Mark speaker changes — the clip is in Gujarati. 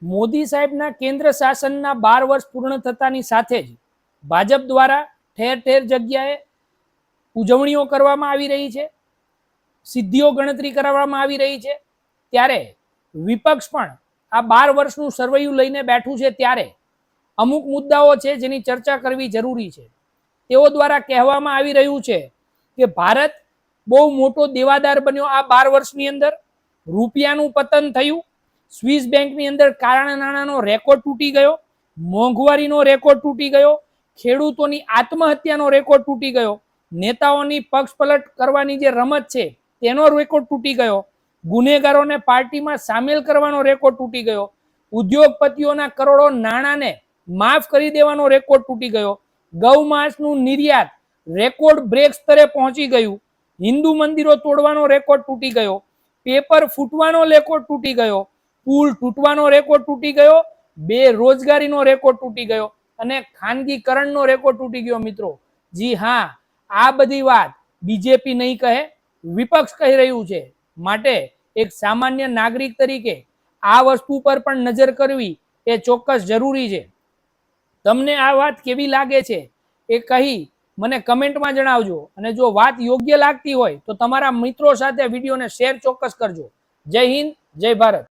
Speaker 1: મોદી સાહેબના કેન્દ્ર શાસનના 12 વર્ષ પૂર્ણ થતાની સાથે જ ભાજપ દ્વારા ઠેર ઠેર જગ્યાએ ઉજવણીઓ કરવામાં આવી રહી છે, સિદ્ધિઓ ગણતરી કરવામાં આવી રહી છે, ત્યારે વિપક્ષ પણ આ 12 વર્ષનું સર્વૈયું લઈને બેઠું છે. ત્યારે અમુક મુદ્દાઓ છે જેની ચર્ચા કરવી જરૂરી છે. તેઓ દ્વારા કહેવામાં આવી રહ્યું છે કે ભારત બહુ મોટો દેવાદાર બન્યો આ 12 વર્ષની અંદર, રૂપિયાનું પતન થયું, સ્વિસ બેંકની અંદર કાળા નાણાંનો રેકોર્ડ તૂટી ગયો, મોંઘવારીનો રેકોર્ડ તૂટી ગયો, ખેડૂતોની આત્મહત્યાનો રેકોર્ડ તૂટી ગયો, નેતાઓની પક્ષપલટ કરવાની જે રમત છે તેનો રેકોર્ડ તૂટી ગયો, ગુનેગારોને પાર્ટીમાં સામેલ કરવાનો રેકોર્ડ તૂટી ગયો, ઉદ્યોગપતિઓના કરોડો નાણાંને માફ કરી દેવાનો રેકોર્ડ તૂટી ગયો, ગૌમાંસનું નિર્યાત રેકોર્ડ બ્રેક સ્તરે પહોંચી ગયું, હિન્દુ મંદિરો તોડવાનો રેકોર્ડ તૂટી ગયો, પેપર ફૂટવાનો રેકોર્ડ તૂટી ગયો, પુલ તૂટવાનો રેકોર્ડ તૂટી ગયો, બેરોજગારીનો રેકોર્ડ તૂટી ગયો અને ખાનગીકરણનો રેકોર્ડ તૂટી ગયો. મિત્રો, જી હા, આ બધી વાત બીજેપી નહીં કહે, વિપક્ષ કહી રહ્યું છે. માટે એક સામાન્ય નાગરિક તરીકે આ વસ્તુ પર પણ નજર કરવી એ ચોક્કસ જરૂરી છે. તમને આ વાત કેવી લાગે છે એ કહી મને કમેન્ટમાં જણાવજો, અને જો વાત યોગ્ય લાગતી હોય તો તમારા મિત્રો સાથે વિડીયોને શેર ચોક્કસ કરજો. જય હિન્દ, જય ભારત.